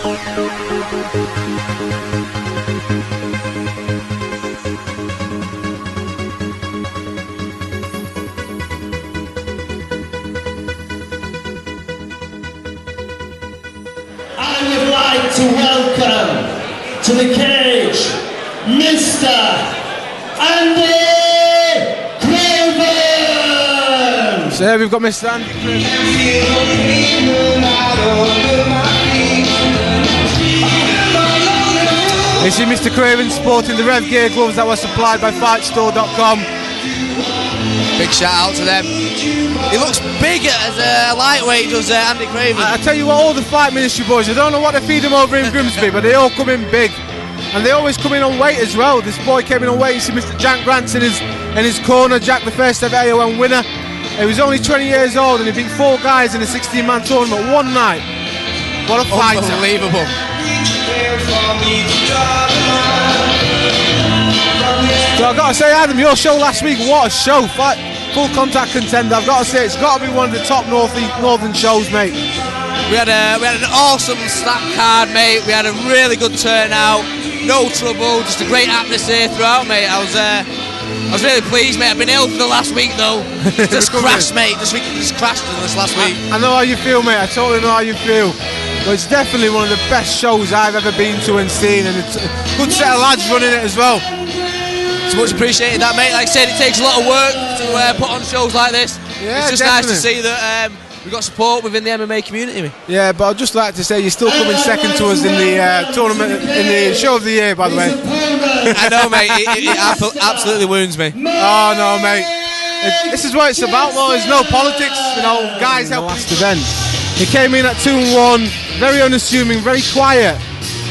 To welcome to the cage, Mr. Andy Craven! So here we've got Mr. Andy Craven. This is Mr. Craven sporting the Rev Gear gloves that were supplied by FightStore.com. Big shout out to them. He looks big as a lightweight, does Andy Craven. I tell you what, all the Fight Ministry boys, I don't know what they feed them over in Grimsby, but they all come in big. And they always come in on weight as well. This boy came in on weight. You see Mr. Jack Grant's in his corner. Jack, the first ever AON winner. He was only 20 years old and he beat 4 guys in a 16-man tournament one night. What a fighter. Unbelievable. So I've got to say, Adam, your show last week, what a show. Full contact contender. I've got to say, it's got to be one of the top northern shows, mate. We had an awesome slap card, mate. We had a really good turnout. No trouble, just a great atmosphere throughout, mate. I was really pleased, mate. I've been ill for the last week, though. Just crashed, mate. Just crashed in this last week. I know how you feel, mate. I totally know how you feel. But it's definitely one of the best shows I've ever been to and seen, and it's a good set of lads running it as well. It's much appreciated, that, mate. Like I said, it takes a lot of work to put on shows like this. Yeah, it's just definitely nice to see that we've got support within the MMA community, mate. Yeah, but I'd just like to say you're still coming second to us in the tournament, in the show of the year, by the way. I know, mate. It absolutely wounds me. Oh no, mate. This is what it's about, though. There's no politics. You know, guys help. Last event, he came in at 2-1, very unassuming, very quiet.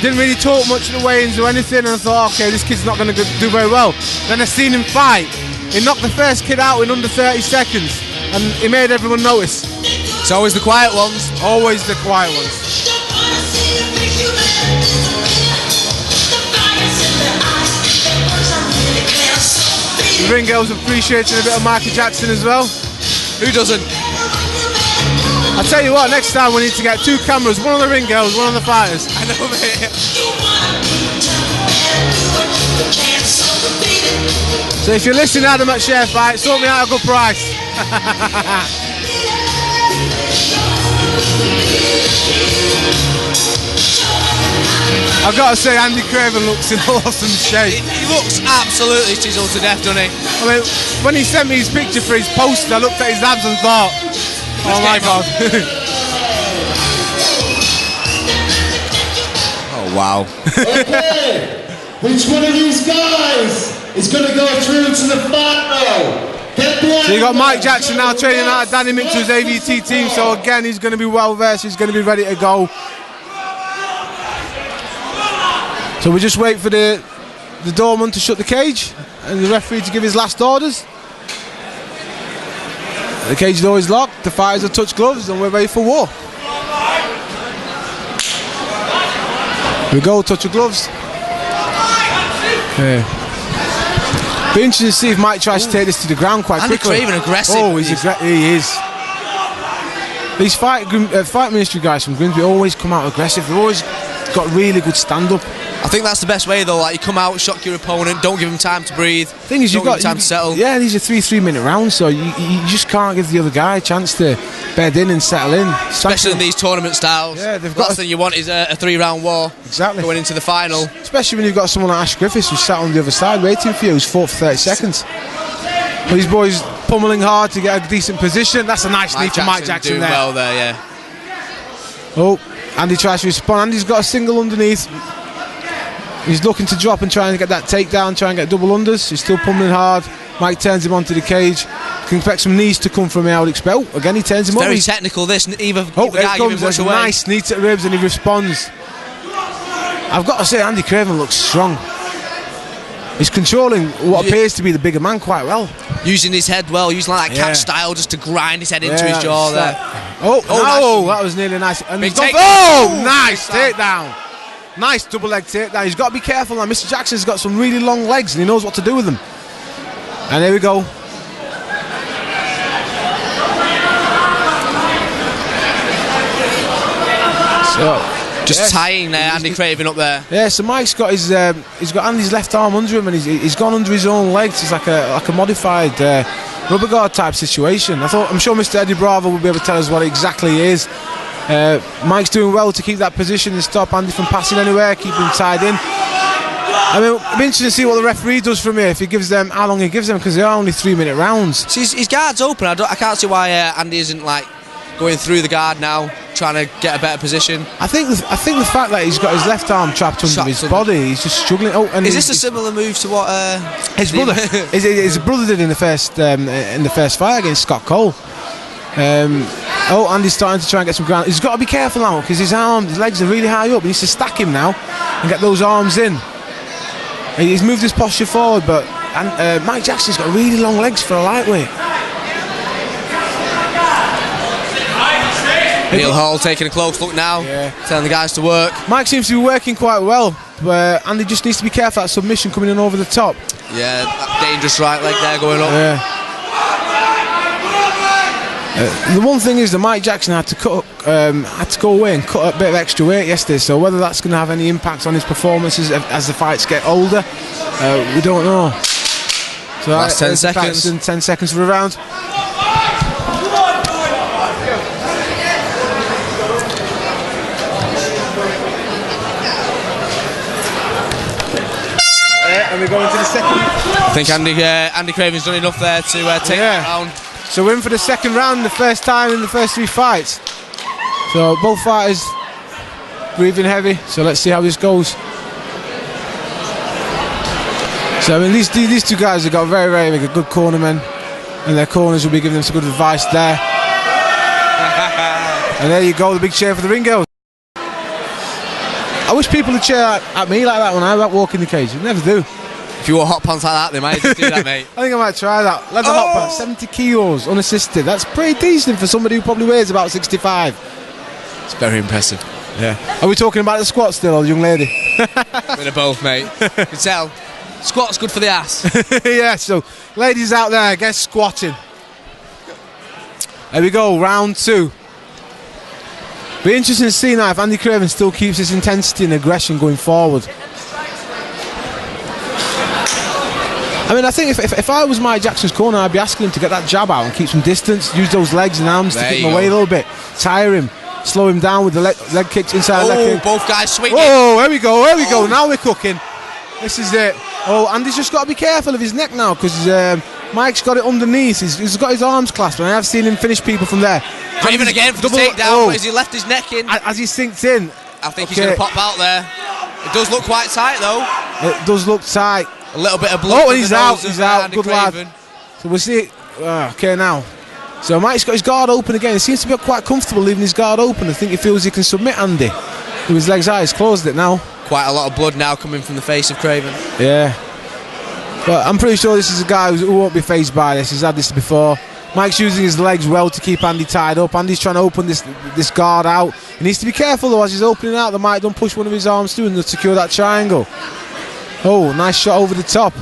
Didn't really talk much of the weigh-ins or anything, and I thought, okay, this kid's not going to do very well. Then I seen him fight. He knocked the first kid out in under 30 seconds, and he made everyone notice. It's always the quiet ones. Always the quiet ones. The ring girls appreciating a bit of Michael Jackson as well. Who doesn't? I'll tell you what, next time we need to get 2 cameras, one on the ring girls, one on the fighters. I know, mate. So if you're listening, Adam, at Share Fight, sort me out a good price. I've got to say, Andy Craven looks in awesome shape. He looks absolutely chiseled to death, doesn't he? I mean, when he sent me his picture for his poster, I looked at his abs and thought, oh my God. Oh, wow. Okay, which one of these guys is going to go through to the final? So you got Mike Jackson now training out of Danny Mitchell's AVT team, so again he's going to be well versed, he's going to be ready to go. So we just wait for the doorman to shut the cage and the referee to give his last orders. The cage door is locked, the fighters have touched gloves, and we're ready for war. Here we go, touch of gloves. Yeah. Be interesting to see if Mike tries to take this to the ground quite quickly. Andy Craven aggressive. Oh, he is. These fight ministry guys from Grimsby always come out aggressive. They've always got really good stand-up. I think that's the best way, though. Like, you come out, shock your opponent, don't give him time to breathe. Thing is, you've got time to settle. Yeah, these are 3-3-minute rounds, so you just can't give the other guy a chance to bed in and settle in. Especially in these tournament styles. Yeah, they've the got last thing you want is a 3-round war. Exactly. Going into the final. Especially when you've got someone like Ash Griffiths who's sat on the other side waiting for you, who's fought for 30 seconds. But these boys pummeling hard to get a decent position. That's a nice knee for Mike Jackson doing there. Well there, yeah. Oh, Andy tries to respond. Andy's got a single underneath. He's looking to drop and try and get that takedown, try and get double unders. He's still pummeling hard. Mike turns him onto the cage. Can expect some knees to come from him, I would expect. Oh, again, he turns him over. Very technical, this. Either there guy it comes. much away. Nice knee to the ribs, and he responds. I've got to say, Andy Craven looks strong. He's controlling what appears to be the bigger man quite well. Using his head well, using like that catch style just to grind his head into his jaw there. Oh, that was nearly nice. And Big nice takedown. Nice double leg takedown. He's got to be careful now. Mr. Jackson's got some really long legs and he knows what to do with them. And there we go. So Just tying Andy Craven up there. Yeah, so Mike's got his he's got Andy's left arm under him, and he's gone under his own legs. It's like a modified rubber guard type situation. I'm sure Mr. Eddie Bravo will be able to tell us what it exactly is. Mike's doing well to keep that position and stop Andy from passing anywhere, keep him tied in. I mean, it'll be interesting to see what the referee does from here, if he gives them, how long he gives them, because they are only 3-minute rounds. See, his guard's open. I can't see why Andy isn't like going through the guard now, trying to get a better position. I think the fact that he's got his left arm trapped under his body, he's just struggling. Oh, and is this a similar move to what his brother? his brother did in the first fight against Scott Cole. Andy's starting to try and get some ground. He's got to be careful now because his legs are really high up. He needs to stack him now and get those arms in. He's moved his posture forward, but Mike Jackson's got really long legs for a lightweight. Neil Hall taking a close look now, telling the guys to work. Mike seems to be working quite well, but Andy just needs to be careful of that submission coming in over the top. Yeah, that dangerous right leg there going up. Yeah. The one thing is that Mike Jackson had to go away and cut a bit of extra weight yesterday, so whether that's going to have any impact on his performances as the fights get older, we don't know. So last 10 seconds. 10 seconds for a round. And we go into the second. I think Andy Craven's done enough there to take that round. So we're in for the second round, the first time in the first 3 fights. So both fighters breathing heavy. So let's see how this goes. So I mean, these 2 guys have got very, very good cornermen, and their corners will be giving them some good advice there. And there you go, the big cheer for the ring girls. I wish people would cheer at me like that when I walk in the cage. They never do. If you wore hot pants like that, they might just do that, mate. I think I might try that. Leather hot pants, 70 kilos, unassisted. That's pretty decent for somebody who probably weighs about 65. It's very impressive. Yeah. Are we talking about the squat still, or the young lady? Bit of both, mate. You can tell. Squat's good for the ass. Yeah, so ladies out there, get squatting. There we go, round 2. Be interesting to see now if Andy Craven still keeps his intensity and aggression going forward. I mean, I think if I was Mike Jackson's corner, I'd be asking him to get that jab out and keep some distance, use those legs and arms to keep him away a little bit, tire him, slow him down with the leg kicks inside leg kick. Both guys swinging. Oh, here we go, now we're cooking. This is it. Oh, Andy's just got to be careful of his neck now because Mike's got it underneath. He's got his arms clasped, and I have seen him finish people from there. Craven again for the takedown, but as he left his neck in. As he sinks in. I think he's going to pop out there. It does look quite tight, though. It does look tight. A little bit of blood. Oh, and he's out. Good Craven. lad. So we'll see. Okay, now. So Mike's got his guard open again. He seems to be quite comfortable leaving his guard open. I think he feels he can submit Andy. With his legs out, he's closed it now. Quite a lot of blood now coming from the face of Craven. Yeah. But I'm pretty sure this is a guy who won't be fazed by this. He's had this before. Mike's using his legs well to keep Andy tied up. Andy's trying to open this guard out. He needs to be careful though as he's opening out. Mike don't push one of his arms through and secure that triangle. Oh, nice shot over the top.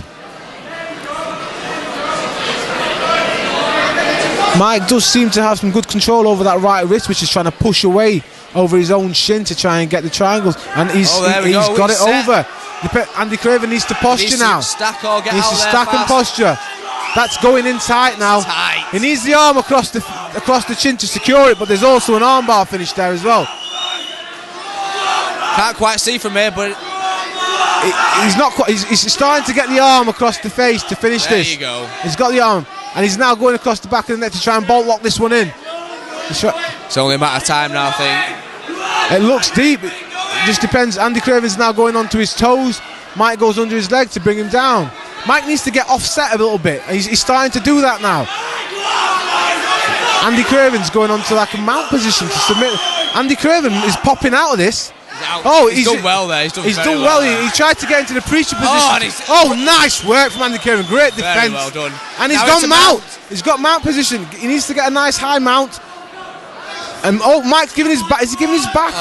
Mike does seem to have some good control over that right wrist, which is trying to push away over his own shin to try and get the triangles. And he's got it over. Andy Craven needs to posture now. He needs to stack and posture. That's going in tight now. He needs the arm across the chin to secure it, but there's also an armbar finish there as well. Can't quite see from here, but he's not quite. He's starting to get the arm across the face to finish this. There you go. He's got the arm, and he's now going across the back of the neck to try and bolt lock this one in. It's only a matter of time now, I think. It looks deep. It just depends. Andy Craven's now going onto his toes. Mike goes under his leg to bring him down. Mike needs to get offset a little bit. He's starting to do that now. Andy Craven's going onto like a mount position to submit. Andy Craven is popping out of this. He's done well there. He's done well. He tried to get into the preacher position. Nice work from Andy Craven. Great defense. Very well done. And he's got mount. He's got mount position. He needs to get a nice high mount. And Mike's giving his back. Is he giving his back?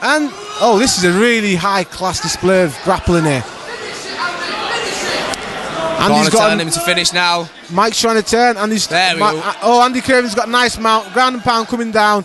And this is a really high class display of grappling here. Andy's got him to finish now. Mike's trying to turn, and Andy Craven's got a nice mount, ground and pound coming down.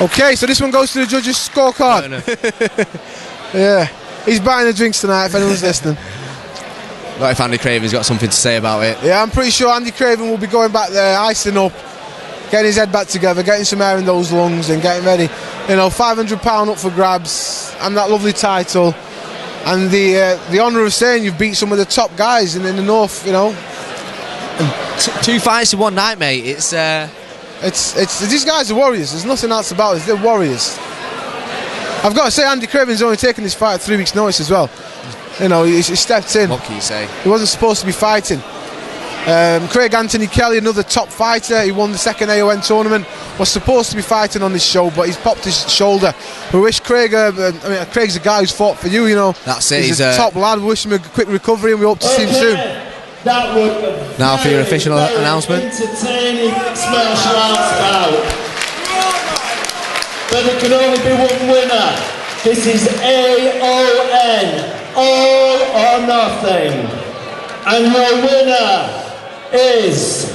Okay, so this one goes to the judges' scorecard. No. Yeah, he's buying the drinks tonight if anyone's listening. Not if Andy Craven's got something to say about it. Yeah, I'm pretty sure Andy Craven will be going back there, icing up, getting his head back together, getting some air in those lungs and getting ready. You know, £500 up for grabs and that lovely title. And the honour of saying you've beat some of the top guys in the north, you know. Two fights in one night, mate. It's these guys are warriors. There's nothing else about it. They're warriors. I've got to say, Andy Craven's only taken this fight at 3 weeks' notice as well. You know, he stepped in. What can you say? He wasn't supposed to be fighting. Craig Anthony Kelly, another top fighter. He won the second AON tournament. Was supposed to be fighting on this show, but he's popped his shoulder. We wish Craig. Craig's a guy who's fought for you. You know, that's it. He's a top lad. We wish him a quick recovery, and we hope to see him soon. Now for your official announcement. Entertaining martial arts bout. But there can only be one winner. This is AON, all or nothing. And your winner is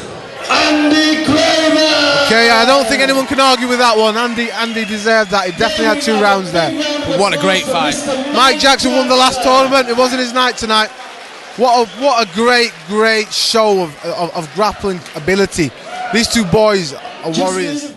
Andy Craven. Okay, I don't think anyone can argue with that one. Andy deserved that. He definitely had 2 rounds there. But what a great fight. Mike Jackson won the last tournament. It wasn't his night tonight. What a great show of grappling ability. These two boys are warriors.